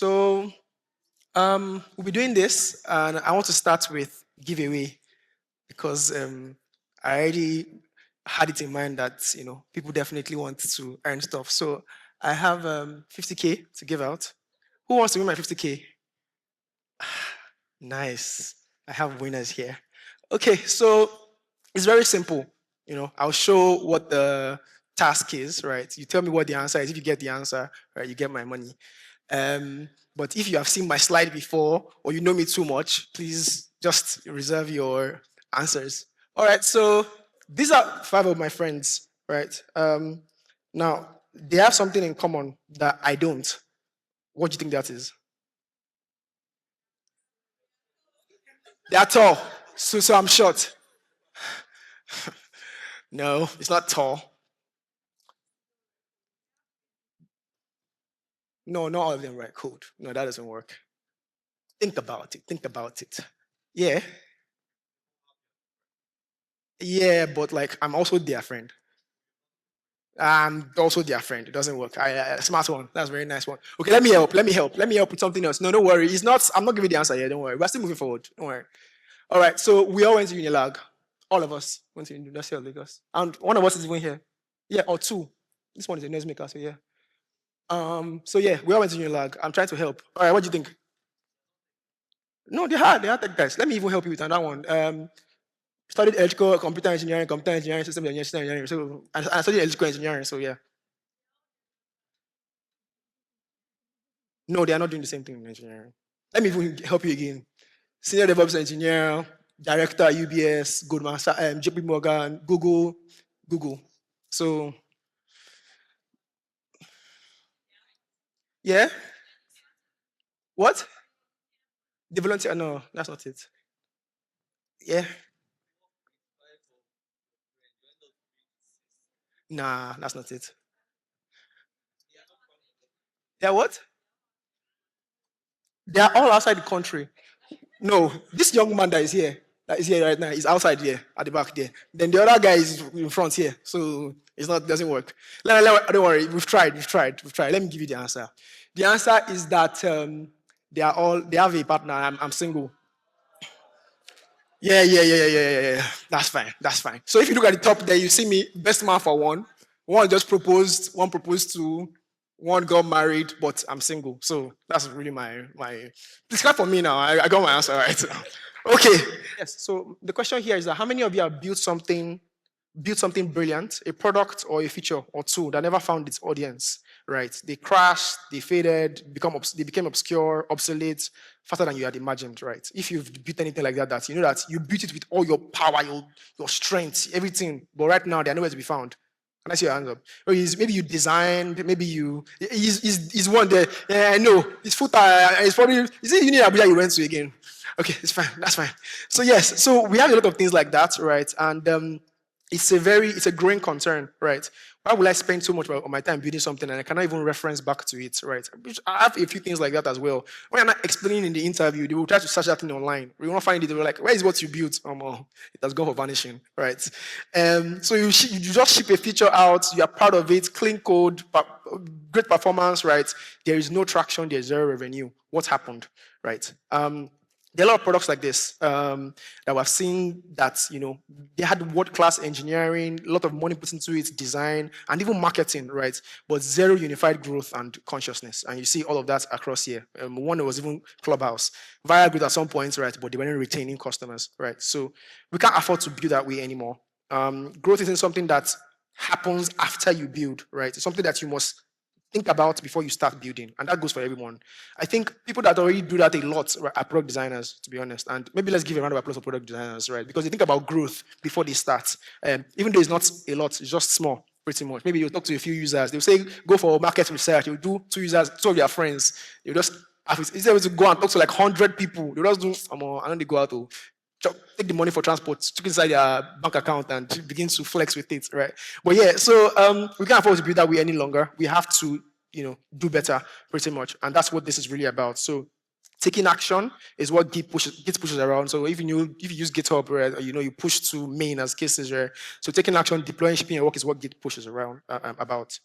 So we'll be doing this, and I want to start with giveaway because I already had it in mind that people definitely want to earn stuff. So I have 50K to give out. Who wants to win my 50K? Nice. I have winners here. Okay, so it's very simple. I'll show what the task is, right? You tell me what the answer is. If you get the answer, right, you get my money. But if you have seen my slide before or you know me too much, please just reserve your answers. All right, so these are 5 of my friends, right? Now, they have something in common that I don't. What do you think that is? They are tall, so I'm short. No, it's not tall. No, not all of them write code. No, that doesn't work. Think about it. Think about it. Yeah. Yeah, but like I'm also their friend. I'm also their friend. It doesn't work. Smart one. That's a very nice one. Okay, let me help. Let me help. Let me help with something else. No, don't worry. It's not. I'm not giving the answer yet. Don't worry. We're still moving forward. Don't worry. All right. So we all went to Unilag. All of us went to University of Lagos, and one of us is even here. Yeah, or 2. This one is a noisemaker. So yeah. So yeah, we all went to Unilag. I'm trying to help. All right. What do you think? No, they had tech guys. Let me even help you with another one. Studied electrical, computer engineering, system engineering, system engineering. So I studied electrical engineering. So yeah. No, they are not doing the same thing in engineering. Let me even help you again. Senior DevOps engineer, director at UBS, Goldman Sachs, JP Morgan, Google. So yeah. What? The volunteer? No, that's not it. Yeah. Nah, that's not it. They're what? They are all outside the country. No, this young man that is here right now, is outside here at the back there. Then the other guy is in front here, so it's not doesn't work. Don't worry, we've tried. Let me give you the answer. The answer is that they have a partner. I'm single. Yeah. That's fine. So if you look at the top there, you see me best man for one. One just proposed. One proposed to. One got married, but I'm single. So that's really my. Please clap for me now. I got my answer right. Okay. Yes. So the question here is that how many of you have built something brilliant, a product or a feature or two that never found its audience, right? They crashed, they faded, they became obscure, obsolete, faster than you had imagined, right? If you've built anything like that you know that you built it with all your power, your strength, everything, but right now they're nowhere to be found. Can I see your hands up? Or maybe you designed, maybe he's one there. Yeah, I know. It's full time. It's probably, is it Uni Abuja you went to again? Okay, it's fine. That's fine. So yes, so we have a lot of things like that, right? And it's a growing concern, right? Why will I spend so much of my time building something and I cannot even reference back to it, right? I have a few things like that as well. When you're not explaining in the interview, they will try to search that thing online. We won't find it. They were like, "Where is what you built?" It has gone for vanishing, right? So you just ship a feature out. You are proud of it, clean code, great performance, right? There is no traction. There's zero revenue. What happened, right? There are a lot of products like this that we've seen that, they had world-class engineering, a lot of money put into it, design, and even marketing, right? But zero unified growth and consciousness. And you see all of that across here. One was even Clubhouse. Viral growth at some point, right? But they weren't retaining customers, right? So we can't afford to build that way anymore. Growth isn't something that happens after you build, right? It's something that you must think about before you start building, and that goes for everyone. I think people that already do that a lot are product designers, to be honest. And maybe let's give a round of applause for product designers, right? Because they think about growth before they start. Even though it's not a lot, it's just small, pretty much. Maybe you'll talk to a few users. They'll say, go for market research. You'll do 2 users, 2 of your friends. You'll just, instead of to go and talk to like 100 people, you'll just do, I don't they go out to take the money for transport, took inside their bank account and begin to flex with it, right? But yeah, so we can't afford to be that way any longer. We have to, do better, pretty much, and that's what this is really about. So taking action is what Git pushes around. So if you use GitHub, right, you push to main as cases, right? So taking action, deploying, shipping your work is what Git pushes around about.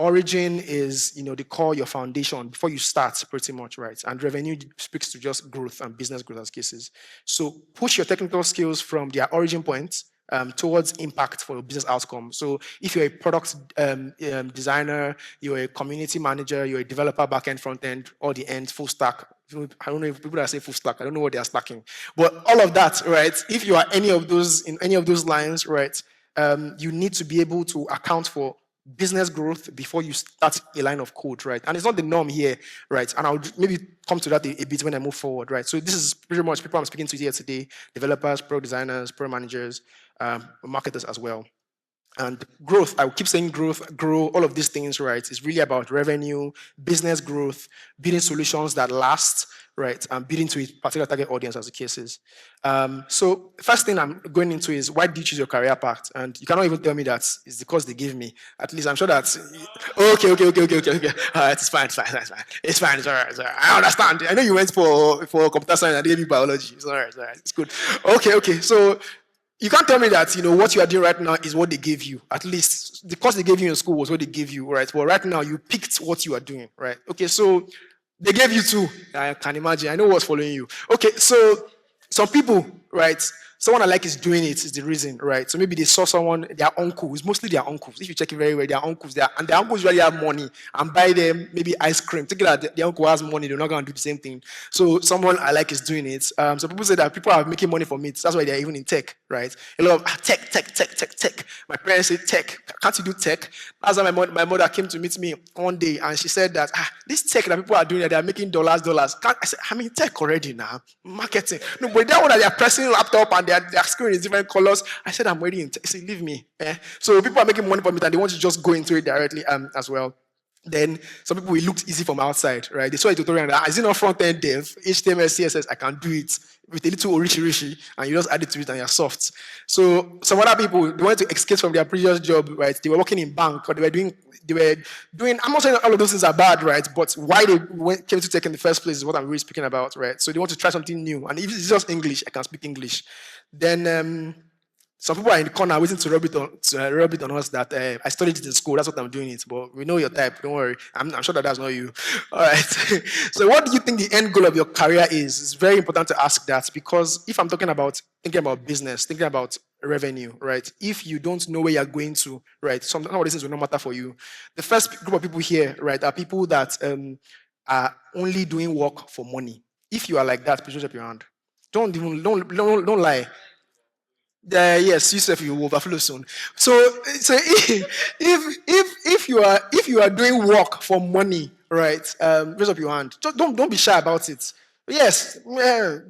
Origin is, the core, your foundation before you start, pretty much, right? And revenue speaks to just growth and business growth as cases. So push your technical skills from their origin point towards impact for your business outcome. So if you're a product designer, you're a community manager, you're a developer, backend, front end, or the end, full stack. I don't know if people that say full stack, I don't know what they are stacking. But all of that, right? If you are any of those in any of those lines, right? You need to be able to account for business growth before you start a line of code, right? And it's not the norm here, right? And I'll maybe come to that a bit when I move forward, right? So this is pretty much people I'm speaking to here today: developers, product designers, product managers, marketers as well. And growth, I will keep saying growth, grow, all of these things, right? It's really about revenue, business growth, building solutions that last, right? And building to a particular target audience as the case is. So first thing I'm going into is, why did you choose your career path? And you cannot even tell me that it's the course they give me. At least I'm sure that, okay. All right, it's fine. It's all right. I understand. I know you went for computer science and they gave you biology. It's all right. It's good. Okay. So you can't tell me that, what you are doing right now is what they gave you. At least the course they gave you in school was what they gave you, right? Well, right now you picked what you are doing, right? Okay, so they gave you two. I can imagine. I know what's following you. Okay, so some people, right? Someone I like is doing it is the reason, right? So maybe they saw someone, their uncle, it's mostly their uncles. If you check it very well, their uncles, and their uncles really have money and buy them maybe ice cream. Thinking that the uncle has money, they're not going to do the same thing. So someone I like is doing it. So people say that people are making money from it. That's why they're even in tech, right? A lot of tech. My parents say tech. Can't you do tech? That's why my mother came to meet me one day and she said that this tech that people are doing, they're making dollars. I said, I'm in tech already now. Marketing. No, but that one that they're pressing laptop and their screen is different colors. I said, I'm waiting. I said, leave me. So people are making money from it and they want to just go into it directly as well. Then some people, it looked easy from outside, right? They saw a tutorial and is it not front-end dev, HTML, CSS, I can do it with a little rishi, and you just add it to it and you're soft. So some other people, they wanted to escape from their previous job, right? They were working in bank or they were doing, I'm not saying all of those things are bad, right? But why they came to tech in the first place is what I'm really speaking about, right? So they want to try something new. And if it's just English, I can speak English. Then some people are in the corner waiting to rub it on us that I studied it in school, that's what I'm doing it. But we know your type, don't worry. I'm sure that's not you. All right. So what do you think the end goal of your career is? It's very important to ask that, because if I'm thinking about business, thinking about revenue, right? If you don't know where you're going to, right, some of these things will not matter for you. The first group of people here, right, are people that are only doing work for money. If you are like that, please raise up your hand. Don't lie. Yes, Yusuf, you will overflow soon. So if you are doing work for money, right? Raise up your hand. Don't be shy about it. Yes,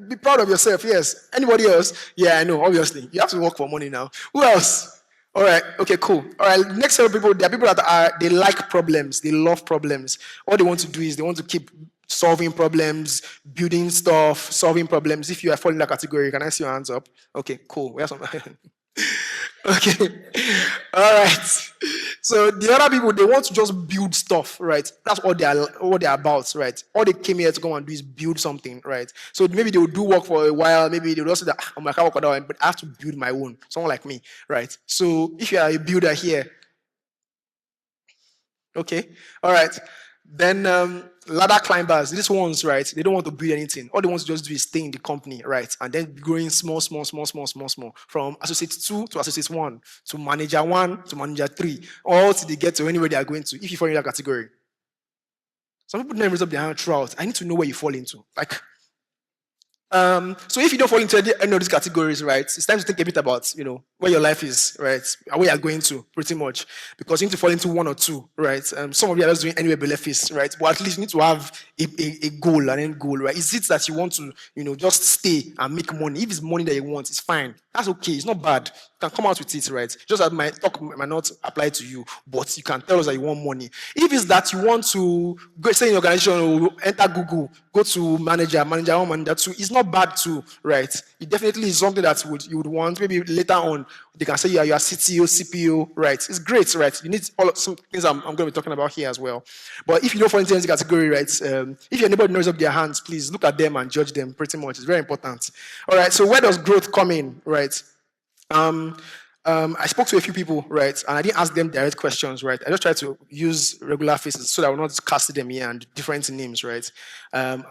be proud of yourself. Yes. Anybody else? Yeah, I know. Obviously, you have to work for money now. Who else? All right. Okay. Cool. All right. Next set of people. There are people that they like problems. They love problems. All they want to do is they want to keep solving problems, building stuff, solving problems. If you are falling in that category, can I see your hands up? Okay, cool. We have some. Okay. All right. So the other people, they want to just build stuff, right? That's all they're about, right? All they came here to go and do is build something, right? So maybe they will do work for a while. Maybe they will also say that I can't work on that, but I have to build my own. Someone like me, right? So if you are a builder here, okay, all right. Then ladder climbers, these ones, right? They don't want to build anything. All they want to just do is stay in the company, right? And then growing small, from associate 2 to associate 1 to manager 1 to manager 3, all till they get to anywhere they are going to, if you fall in that category. Some people never raise up their hand throughout. I need to know where you fall into. So if you don't fall into any of these categories, right, it's time to think a bit about, where your life is, right, and where you're going to, pretty much, because you need to fall into one or two, right. Some of you are just doing anywhere below face, right, but at least you need to have a goal, an end goal, right. Is it that you want to, just stay and make money? If it's money that you want, it's fine. That's okay. It's not bad. You can come out with it, right. Just that my talk might not apply to you, but you can tell us that you want money. If it's that you want to go, say in your organization, or enter Google, go to manager 1, manager 2, it's not bad too, right? It definitely is something that you would want. Maybe later on, they can say you are CTO, CPO, right? It's great, right? You need all some things I'm going to be talking about here as well. But if you don't fall into any category, right? If anybody knows up their hands, please look at them and judge them. Pretty much, it's very important. All right. So where does growth come in, right? I spoke to a few people, right, and I didn't ask them direct questions, right. I just tried to use regular faces so that I will not cast them here and different names, right.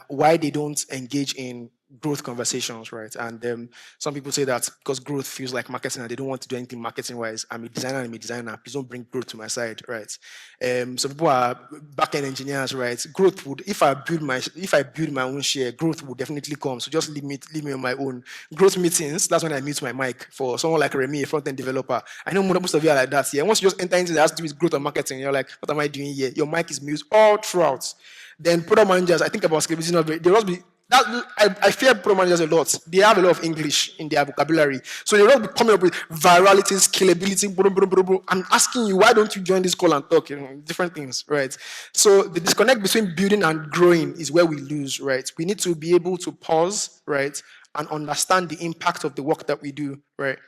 Why they don't engage in growth conversations, right? And some people say that because growth feels like marketing and they don't want to do anything marketing wise. I'm a designer. Please don't bring growth to my side, right? Some people are back-end engineers, right? Growth would, if I build my own share, growth would definitely come. So just leave me on my own. Growth meetings, that's when I mute my mic. For someone like Remy, a front-end developer, I know most of you are like that. Yeah, once you just enter into that has to do with growth and marketing, you're like, what am I doing here? Your mic is mute all throughout. Then product managers, I think about scalability. They must be that. I fear product managers a lot. They have a lot of English in their vocabulary, so they will be coming up with virality, scalability. Blah, blah, blah, blah. I'm asking you, why don't you join this call and talk? Different things, right? So the disconnect between building and growing is where we lose, right? We need to be able to pause, right, and understand the impact of the work that we do, right?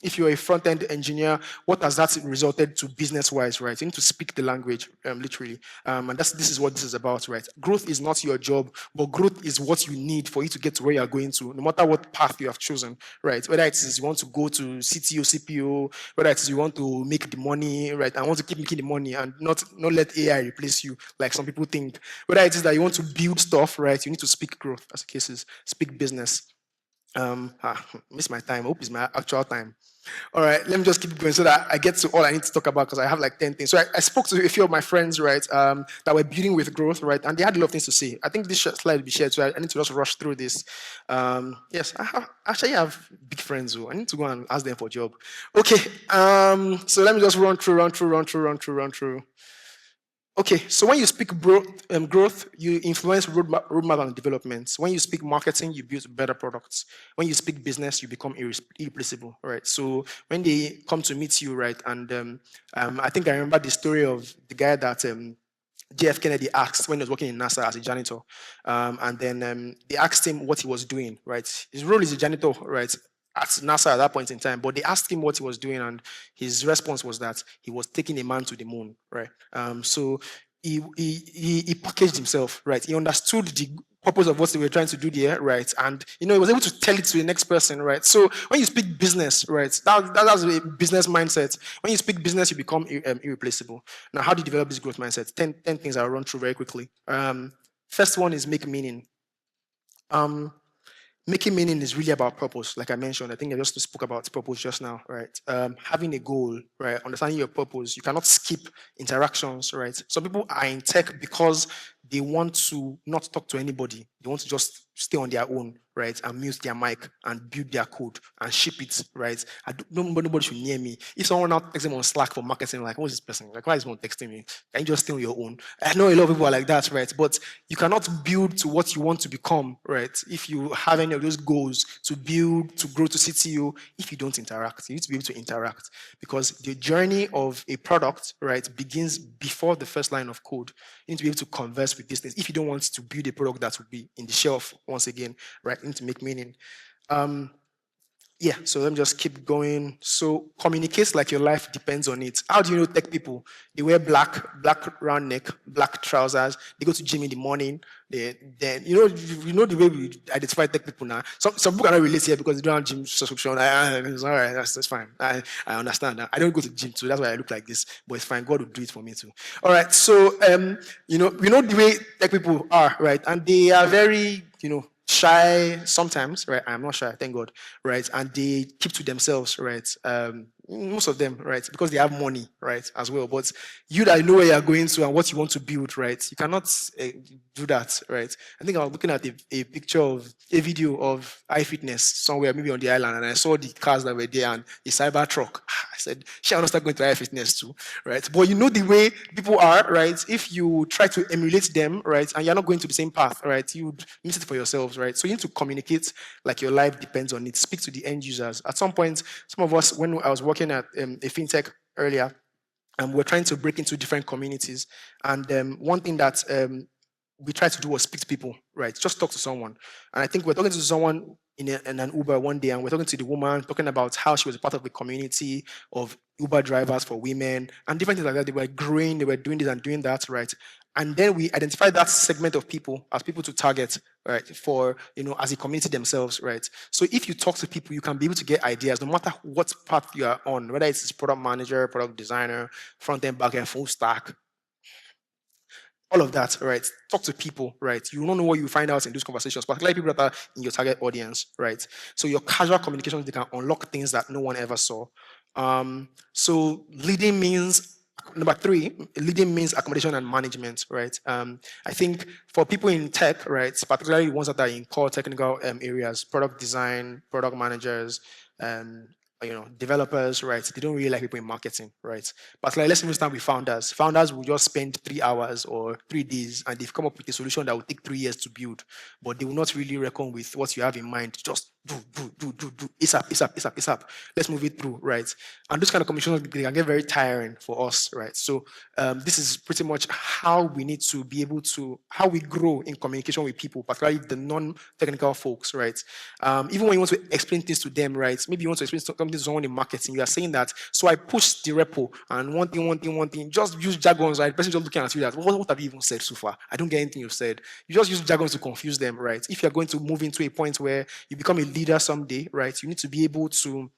If you're a front-end engineer, what has that resulted to business-wise, right? You need to speak the language, literally. And this is what this is about, right? Growth is not your job, but growth is what you need for you to get to where you're going to, no matter what path you have chosen, right? Whether it is you want to go to CTO, CPO, whether it is you want to make the money, right? And want to keep making the money and not let AI replace you, like some people think. Whether it is that you want to build stuff, right? You need to speak growth, as the case is, speak business. Miss my time. I hope it's my actual time. All right, let me just keep going so that I get to all I need to talk about because I have like 10 things. So I spoke to a few of my friends, right, that were building with growth, right, and they had a lot of things to say. I think this slide will be shared, so I need to just rush through this. Yes, I have big friends who I need to go and ask them for a job. Okay, so let me just run through. Okay, so when you speak growth, you influence roadmap and development. When you speak marketing, you build better products. When you speak business, you become irreplaceable, right? So when they come to meet you, right, and I think I remember the story of the guy that JF Kennedy asked when he was working in NASA as a janitor, and then they asked him what he was doing, right? His role is a janitor, right? At NASA at that point in time, but they asked him what he was doing, and his response was that he was taking a man to the moon, right? So he packaged himself, right? He understood the purpose of what they were trying to do there, right? And he was able to tell it to the next person, right? So when you speak business, right, that's a business mindset. When you speak business, you become irreplaceable. Now, how do you develop this growth mindset? 10 things I'll run through very quickly. First one is make meaning. Making meaning is really about purpose, like I mentioned. I think I just spoke about purpose just now, right? Having a goal, right? Understanding your purpose. You cannot skip interactions, right? Some people are in tech because they want to not talk to anybody. They want to just stay on their own, right? And mute their mic and build their code and ship it, right? Nobody should near me. If someone now texts them on Slack for marketing, like, what's this person? Like, why is someone texting me? Can you just stay on your own? I know a lot of people are like that, right? But you cannot build to what you want to become, right? If you have any of those goals to build, to grow to CTO, if you don't interact, you need to be able to interact because the journey of a product, right, begins before the first line of code. You need to be able to converse with these things. If you don't want to build a product that will be in the shelf once again, right, you need to make meaning. Yeah, so let me just keep going. So communicate like your life depends on it. How do you know tech people? They wear black round neck, black trousers. They go to gym in the morning. Then you know the way we identify tech people now. Some people cannot relate here because they don't have gym subscription. It's all right, that's fine. I understand that. I don't go to gym too. That's why I look like this. But it's fine. God will do it for me too. All right. So we know the way tech people are, right? And they are very shy sometimes, right? I'm not shy, thank God, right? And they keep to themselves, right? Most of them, right? Because they have money, right, as well. But you that know where you're going to and what you want to build, right? You cannot do that, right? I think I was looking at a picture of a video of iFitness somewhere, maybe on the island, and I saw the cars that were there and a cyber truck. I said, shall I not start going to iFitness too, right? But you know the way people are, right? If you try to emulate them, right, and you're not going to the same path, right, you would miss it for yourselves, right? So you need to communicate like your life depends on it. Speak to the end users. At some point, some of us, when I was working at a fintech earlier, we're trying to break into different communities. And one thing that we tried to do was speak to people, right? Just talk to someone. And I think we're talking to someone in an Uber one day, and we're talking to the woman, talking about how she was a part of a community of Uber drivers for women and different things like that. They were growing, they were doing this and doing that, right? And then we identify that segment of people as people to target, right, for, as a community themselves, right? So if you talk to people, you can be able to get ideas no matter what path you are on, whether it's product manager, product designer, front end, back end, full stack, all of that, right? Talk to people, right? You don't know what you find out in those conversations, particularly people that are in your target audience, right? So your casual communications, they can unlock things that no one ever saw. So leading means number three, leading means accommodation and management, right? I think for people in tech, right, particularly ones that are in core technical areas, product design, product managers, um, developers, right? They don't really like people in marketing, right? But like, let's even start with founders. Founders will just spend 3 hours or 3 days, and they've come up with a solution that will take 3 years to build, but they will not really reckon with what you have in mind. Just do. It's up. Let's move it through, right? And those kind of commissions, they can get very tiring for us, right? So this is pretty much how we need to be able to, how we grow in communication with people, particularly the non-technical folks, right? Even when you want to explain things to them, right? Maybe you want to explain something to someone in marketing, you are saying that, so I push the repo and one thing, just use jargons, right? The person just looking at you that, what have you even said so far? I don't get anything you've said. You just use jargons to confuse them, right? If you're going to move into a point where you become a leader someday, right? You need to be able to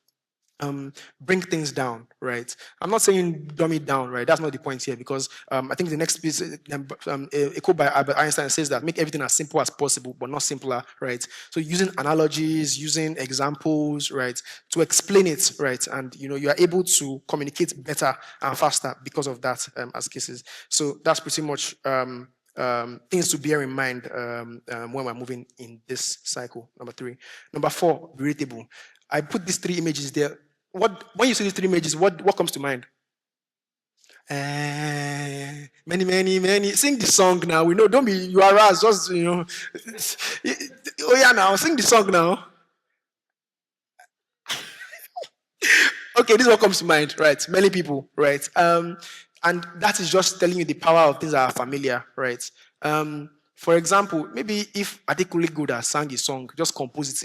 bring things down, right? I'm not saying dumb it down, right? That's not the point here, because I think the next piece, a quote by Albert Einstein says that make everything as simple as possible, but not simpler, right? So using analogies, using examples, right, to explain it, right, and you are able to communicate better and faster because of that, as cases. So that's pretty much things to bear in mind when we're moving in this cycle. Number three. Number four, relatable. I put these three images there. When you see these three images, what comes to mind? Many. Sing the song now. We know. Don't be you are us. Just Oh yeah, now sing the song now. Okay, this is what comes to mind, right? Many people, right? And that is just telling you the power of things that are familiar, right? For example, maybe if Adekunle Gold sang a song, just compose it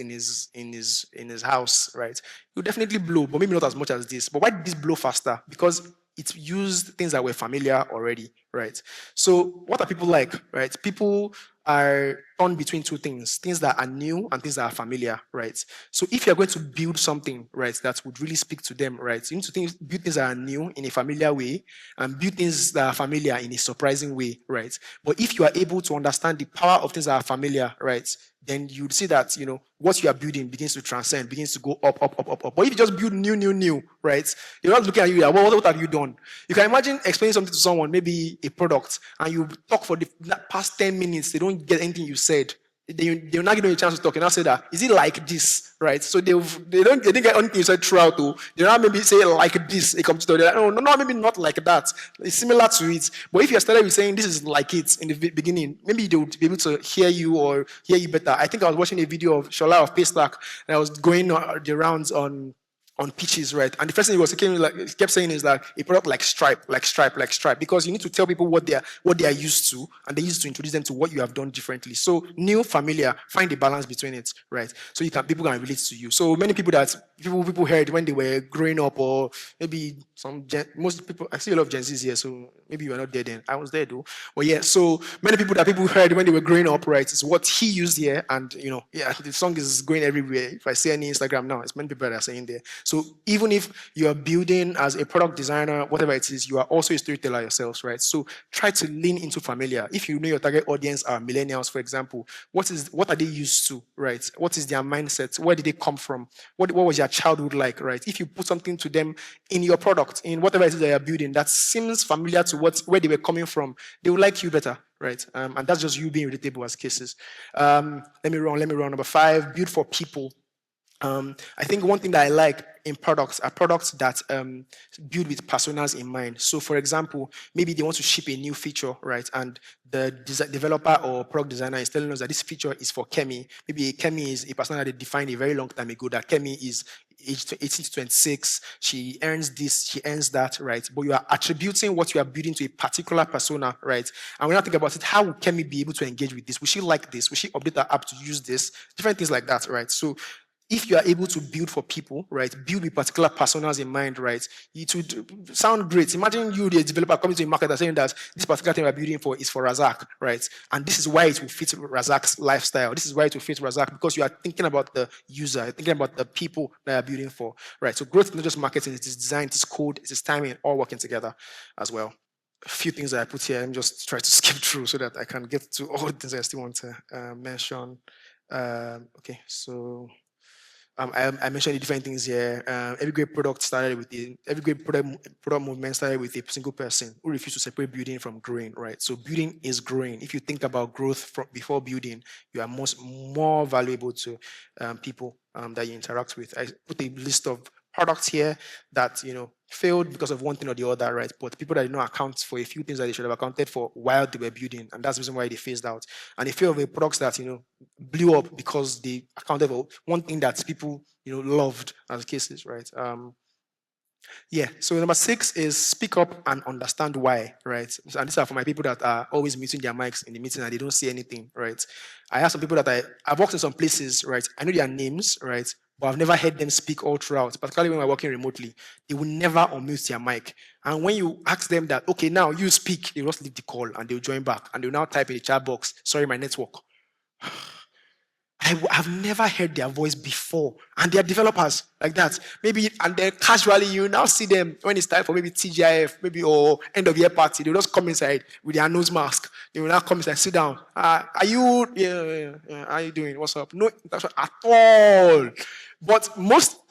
in his house, right? You definitely blow, but maybe not as much as this. But why did this blow faster? Because it used things that were familiar already, right? So what are people like, right? People are torn between two things that are new and things that are familiar, right? So if you're going to build something, right, that would really speak to them, right, you need to build things that are new in a familiar way and build things that are familiar in a surprising way, right? But if you are able to understand the power of things that are familiar, right, then you'd see that, what you are building begins to transcend, begins to go up. But if you just build new, right, you're not looking at you, what have you done? You can imagine explaining something to someone, maybe a product, and you talk for the past 10 minutes, they don't get anything you said. They'll not give you a chance to talk and I'll say that, is it like this, right? So they didn't get anything you said throughout, though. They'll not maybe say like this, a computer. They're like, no, maybe not like that. It's similar to it. But if you started with saying this is like it in the beginning, maybe they would be able to hear you or hear you better. I think I was watching a video of Shola of Paystack, and I was going the rounds on pitches, right? And the first thing he was kept saying is that a product like Stripe, because you need to tell people what they are used to, and they used to introduce them to what you have done differently. So new, familiar, find the balance between it, right? So people can relate to you. So many people that people heard when they were growing up, or maybe most people, I see a lot of Gen Zs here, so maybe you were not there then. I was there though. But yeah, so many people that people heard when they were growing up, right, is what he used here, and the song is going everywhere. If I see any Instagram now, it's many people that are saying there. So even if you are building as a product designer, whatever it is, you are also a storyteller yourselves, right? So try to lean into familiar. If you know your target audience are millennials, for example, what are they used to, right? What is their mindset? Where did they come from? What was your childhood like, right? If you put something to them in your product, in whatever it is that you're building, that seems familiar to where they were coming from, they will like you better, right? And that's just you being relatable as cases. Let me run. Number 5, build for people. I think one thing that I like in products are products that build with personas in mind. So, for example, maybe they want to ship a new feature, right? And the developer or product designer is telling us that this feature is for Kemi. Maybe Kemi is a person that they defined a very long time ago, that Kemi is age 18 to 26, she earns this, she earns that, right? But you are attributing what you are building to a particular persona, right? And when I think about it, how would Kemi be able to engage with this? Will she like this? Will she update her app to use this? Different things like that, right? So if you are able to build for people, right, build with particular personas in mind, right, it would sound great. Imagine you, the developer, coming to a market and saying that this particular thing we're building for is for Razak, right? And this is why it will fit Razak's lifestyle. This is why it will fit Razak, because you are thinking about the user, you're thinking about the people that you're building for, right? So growth is not just marketing, it is design, it is code, it is timing, all working together as well. A few things that I put here, I'm just trying to skip through so that I can get to all the things I still want to mention. Okay, so I mentioned the different things here. Every great product started with every great product movement started with a single person who refused to separate building from growing, right? So building is growing. If you think about growth from before building, you are more valuable to people that you interact with. I put a list of products here that failed because of one thing or the other, right? But people that did not account for a few things that they should have accounted for while they were building, and that's the reason why they phased out. And a few of the products that blew up because they accounted for one thing that people loved, as cases, right? Yeah. So number 6 is speak up and understand why, right? And these are for my people that are always muting their mics in the meeting and they don't say anything, right? I have some people that I've worked in some places, right? I know their names, right? But I've never heard them speak all throughout, particularly when we're working remotely. They will never unmute their mic. And when you ask them that, okay, now you speak, they will just leave the call and they'll join back and they'll now type in the chat box, sorry, my network. I've never heard their voice before, and they're developers like that. Maybe, and then casually you now see them when it's time for maybe TGIF, maybe or end of year party. They'll just come inside with their nose mask. They will now come inside, sit down. Are you? Yeah. How are you doing? What's up? No interaction at all. But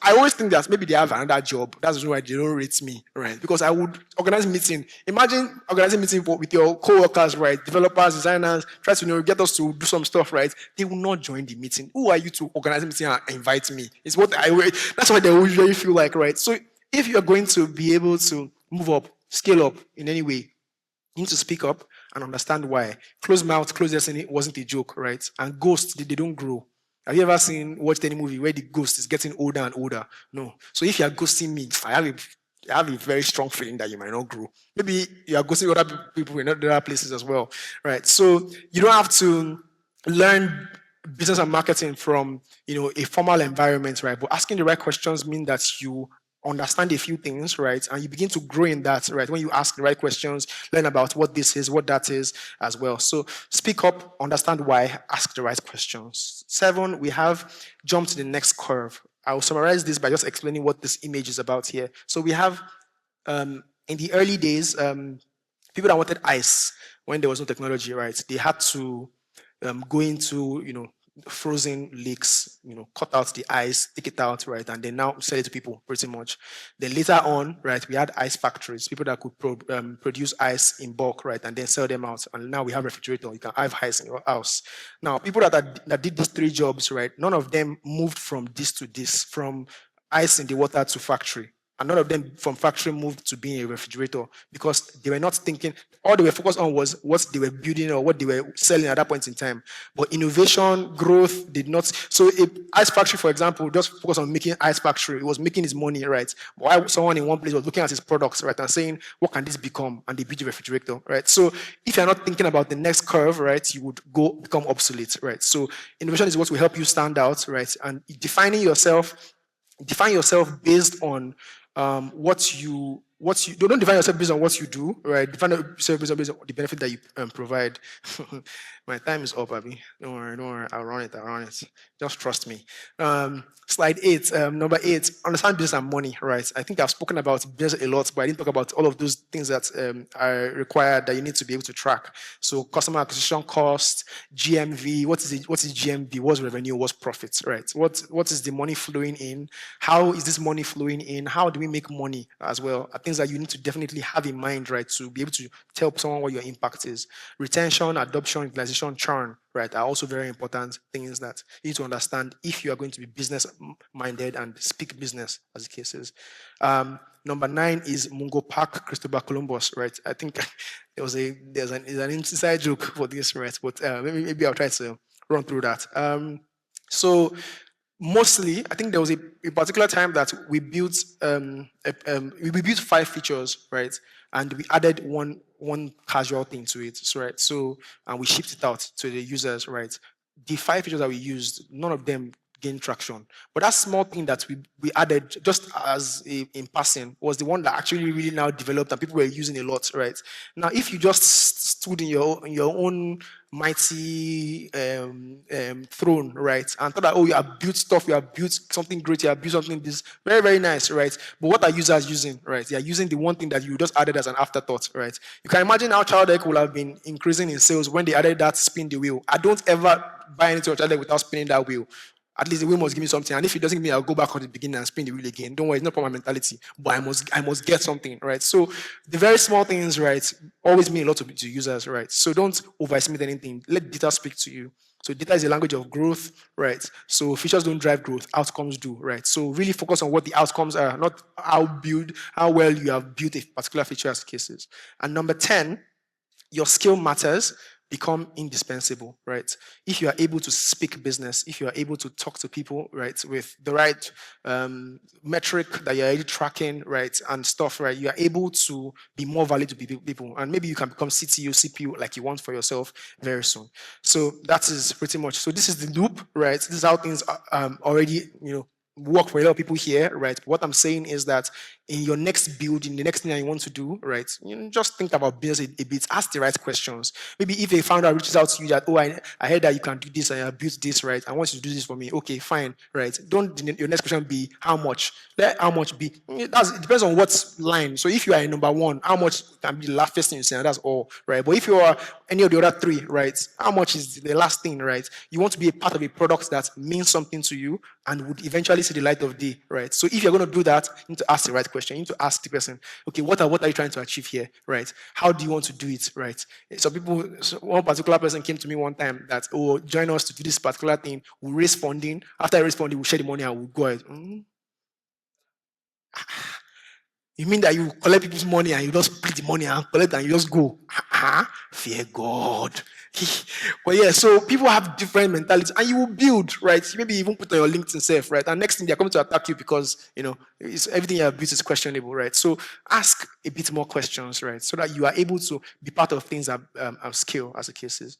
I always think that maybe they have another job. That's the reason why they don't rate me, right? Because I would organize meeting. Imagine organizing meeting with your co-workers, right? Developers, designers, try to get us to do some stuff, right? They will not join the meeting. Who are you to organize a meeting and invite me? It's what that's what they usually feel like, right? So if you're going to be able to move up, scale up in any way, you need to speak up and understand why. Closed mouth, closed destiny wasn't a joke, right? And ghosts, they don't grow. Have you ever watched any movie where the ghost is getting older and older? No. So if you're ghosting me, I have a very strong feeling that you might not grow. Maybe you are ghosting other people in other places as well, right? So you don't have to learn business and marketing from a formal environment, right? But asking the right questions mean that you understand a few things, right? And you begin to grow in that, right? When you ask the right questions, learn about what this is, what that is as well. So speak up, understand why, ask the right questions. 7, we have jump to the next curve. I'll summarize this by just explaining what this image is about here. So we have, in the early days, people that wanted ice when there was no technology, right? They had to go into, frozen lakes, cut out the ice, take it out, right, and then now sell it to people pretty much. Then later on, right, we had ice factories, people that could produce ice in bulk, right, and then sell them out. And now we have refrigerator, you can have ice in your house. Now, people that did these 3 jobs, right, none of them moved from this to this, from ice in the water to factory. And none of them from factory moved to being a refrigerator because they were not thinking, all they were focused on was what they were building or what they were selling at that point in time. But innovation, growth did not. So ice factory, for example, just focused on making ice factory. It was making his money, right? While someone in one place was looking at his products, right, and saying, what can this become? And they build a refrigerator, right? So if you're not thinking about the next curve, right, you would become obsolete, right? So innovation is what will help you stand out, right? And define yourself based on what you don't define yourself based on what you do, right? Define yourself based on the benefit that you provide. My time is up, Abby. Don't worry. I'll run it. Just trust me. Slide 8, number 8, understand business and money, right? I think I've spoken about business a lot, but I didn't talk about all of those things that are required that you need to be able to track. So customer acquisition cost, GMV, what is GMV, what's revenue, what's profits, right? What is the money flowing in? How is this money flowing in? How do we make money as well? Are things that you need to definitely have in mind, right? To be able to tell someone what your impact is. Retention, adoption, utilization, churn, right, are also very important things that you need to understand if you are going to be business-minded and speak business, as the case is. Number 9 is Mungo Park, Cristobal Columbus, right? I think there's an inside joke for this, right? But maybe I'll try to run through that. So mostly, I think there was a particular time that we built 5 features, right? And we added one casual thing to it, so, right? So, and we shipped it out to the users, right? The 5 features that we used, none of them gain traction. But that small thing that we added just as in passing was the one that actually really now developed and people were using a lot, right? Now, if you just stood in your own mighty throne, right, and thought that, oh, you have built stuff, you have built something great, you have built something this very, very nice, right? But what are users using, right? They are using the one thing that you just added as an afterthought, right? You can imagine how Child Deck will have been increasing in sales when they added that spin the wheel. I don't ever buy anything on Child Deck without spinning that wheel. At least the wheel must give me something. And if it doesn't give me, I'll go back on the beginning and spin the wheel again. Don't worry, it's not for my mentality. But I must get something, right? So the very small things, right, always mean a lot to users, right? So don't overestimate anything. Let data speak to you. So data is a language of growth, right? So features don't drive growth, outcomes do, right? So really focus on what the outcomes are, not how well you have built a particular feature as cases. And number 10, your skill matters, become indispensable, right? If you are able to speak business, if you are able to talk to people, right, with the right metric that you're already tracking, right, and stuff, right, you are able to be more valuable to people. And maybe you can become CTO, CPU like you want for yourself very soon. So that is pretty much. So this is the loop, right? This is how things already, work for a lot of people here, right? What I'm saying is that in your next build, in the next thing that you want to do, right, just think about business a bit, ask the right questions. Maybe if a founder reaches out to you that, oh, I heard that you can do this and I built this, right? I want you to do this for me. Okay, fine, right? Don't your next question be how much? Let how much be. It depends on what line. So if you are in number one, how much can be the last first thing you say, and that's all, right? But if you are any of the other three, right, how much is the last thing, right? You want to be a part of a product that means something to you and would eventually see the light of day, right? So if you're going to do that, you need to ask the right question. You need to ask the person, okay, what are you trying to achieve here, right? How do you want to do it, right? One particular person came to me one time that, oh, join us to do this particular thing. We'll raise funding. After I raise funding, we'll share the money and we'll go ahead. You mean that you collect people's money and you just split the money and collect and you just go? Fear God. But yeah, so people have different mentalities and you will build, right? Maybe even put on your LinkedIn self, right? And next thing they're coming to attack you because, everything you have built is questionable, right? So ask a bit more questions, right? So that you are able to be part of things that scale as the case is.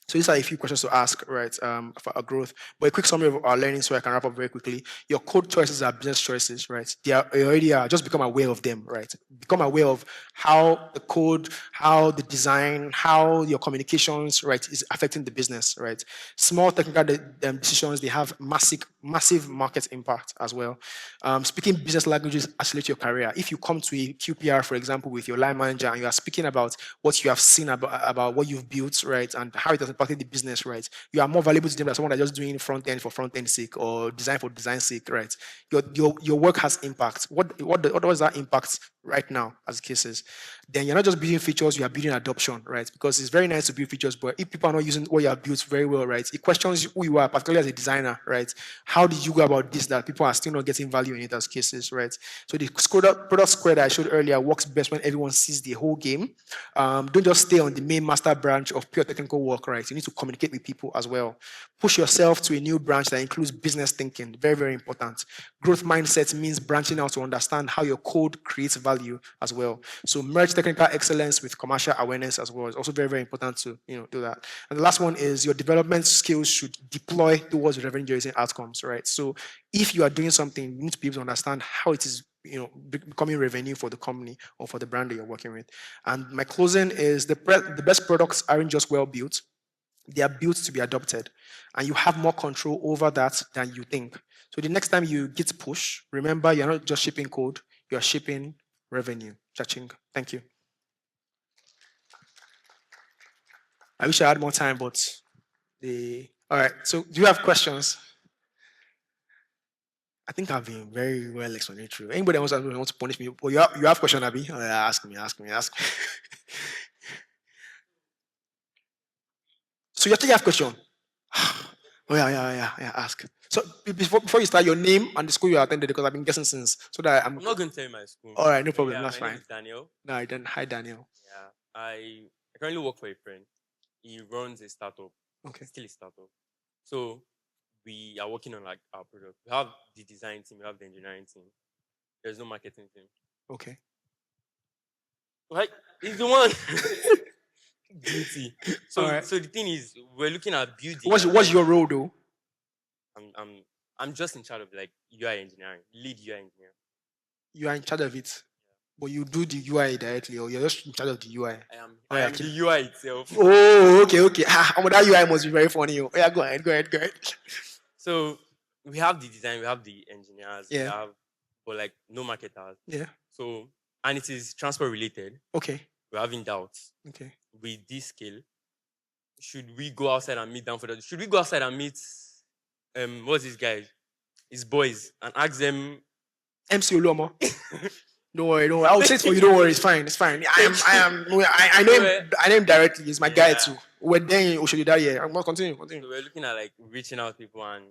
So these are a few questions to ask, right, for our growth. But a quick summary of our learning so I can wrap up very quickly. Your code choices are business choices, right? They already are. Just become aware of them, right? Become aware of how the code, how the design, how your communications, right, is affecting the business, right? Small technical decisions, they have massive market impact as well. Speaking business languages accelerate your career. If you come to a QPR, for example, with your line manager and you are speaking about what you have seen about what you've built, right, and how it has impacted the business, right, you are more valuable to them than someone that's just doing front end for front end sake or design for design sake, right? Your work has impact. What does that impact right now as cases? Then you're not just building features, you are building adoption, right? Because it's very nice to build features, but if people are not using what you have built very well, right, it questions who you are, particularly as a designer, right? How did you go about this that people are still not getting value in it as cases, right? So the product square that I showed earlier works best when everyone sees the whole game. Don't just stay on the main master branch of pure technical work, right? You need to communicate with people as well. Push yourself to a new branch that includes business thinking. Very, very important. Growth mindset means branching out to understand how your code creates value as well. So merge technical excellence with commercial awareness as well. It's also very, very important to do that. And the last one is your development skills should deploy towards revenue generating outcomes, right? So if you are doing something, you need to be able to understand how it is becoming revenue for the company or for the brand that you're working with. And my closing is the best products aren't just well built, they are built to be adopted. And you have more control over that than you think. So the next time you git push, remember you're not just shipping code, you're shipping revenue. Cha-ching. Thank you. I wish I had more time, but all right. So do you have questions? I think I've been very well explanatory. Anybody else wants to punish me? Well, you have question, Abby? Oh, yeah, ask me. So you actually have question? Oh yeah. Ask. So before you start, your name and the school you attended, because I've been guessing since. So that I'm not going to tell you my school. All right, no problem. Yeah, That's my fine. name is Daniel. No, I didn't. Hi, Daniel. Yeah, I currently work for a friend. He runs a startup. Okay. Still a startup. So we are working on like our product. We have the design team, we have the engineering team. There's no marketing team. Okay. Right? He's the one. Guilty. So All right. so the thing is, we're looking at building. What's your role though? I'm just in charge of like UI engineering, lead UI engineer. You are in charge of it, but you do the UI directly, or you're just in charge of the UI. I am the UI itself. Oh, okay. Well, that UI must be very funny. Oh, yeah, go ahead. So we have the design, we have the engineers, we Yeah. have, but like no marketers. Yeah. So, and it is transport related. Okay. We're having doubts. Okay. With this scale, should we go outside and meet them for that? Should we go outside and meet what's these guys? His boys and ask them MC Oluomo. Don't worry. I'll say it for you. Don't worry. It's fine. I know him directly. He's my guy too. We're there in Oshodi that year. I'm going to continue. So we're looking at like reaching out to people, and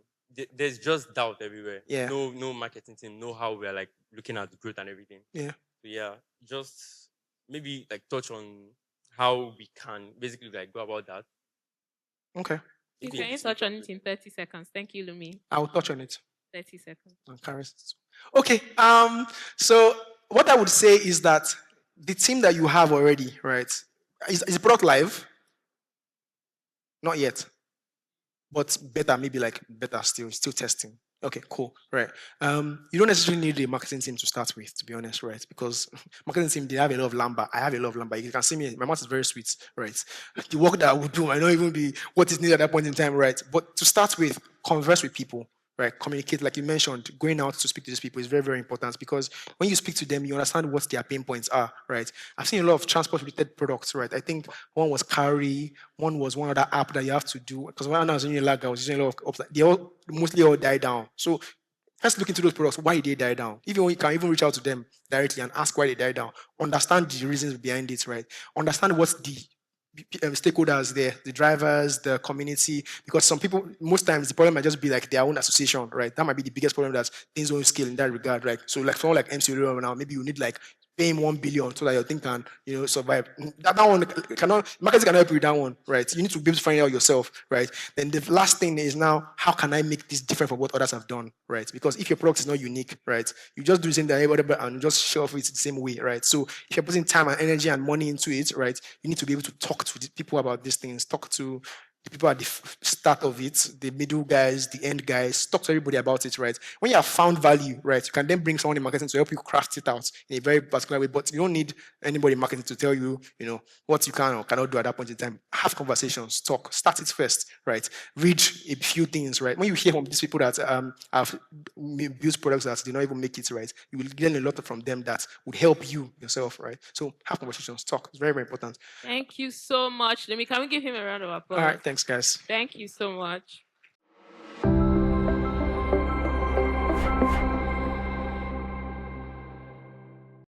there's just doubt everywhere. Yeah. No marketing team, know how we're like looking at the growth and everything. Yeah. So yeah, just maybe like touch on how we can basically like go about that. Okay. You can touch on it in 30 seconds. Thank you, Lumi. I'll touch on it. 30 seconds. Okay. So what I would say is that the team that you have already, right? Is the product live? Not yet. But better still testing. Okay, cool. Right. You don't necessarily need a marketing team to start with, to be honest, right? Because marketing team, they have a lot of lamba. I have a lot of lamba. You can see me, my mouth is very sweet, right? The work that I would do might not even be what is needed at that point in time, right? But to start with, converse with people, right? Communicate, like you mentioned, going out to speak to these people is very, very important, because when you speak to them, you understand what their pain points are, right? I've seen a lot of transport-related products, right? I think one was Carry, one was one other app that you have to do, because when I was in Lagos, I was using a lot of, they all mostly all die down. So let's look into those products, why they die down. Even when you can even reach out to them directly and ask why they die down. Understand the reasons behind it, right? Understand what's the stakeholders there, the drivers, the community, because some people, most times the problem might just be like their own association, right? That might be the biggest problem, that things don't scale in that regard, right? So like someone like MC now, maybe you need like pay him 1 billion so that your thing can, survive. That one cannot, marketing cannot help you with that one, right? You need to be able to find out yourself, right? Then the last thing is now, how can I make this different from what others have done, right? Because if your product is not unique, right, you just do the same thing and just show off it the same way, right? So if you're putting time and energy and money into it, right, you need to be able to talk to the people about these things, talk to the people at the start of it, the middle guys, the end guys, talk to everybody about it, right? When you have found value, right, you can then bring someone in marketing to help you craft it out in a very particular way, but you don't need anybody in marketing to tell you, what you can or cannot do at that point in time. Have conversations, talk, start it first, right? Read a few things, right? When you hear from these people that have built products that did not even make it, right, you will learn a lot from them that would help you yourself, right? So have conversations, talk. It's very, very important. Thank you so much. Can we give him a round of applause? All right, thanks, guys. Thank you so much.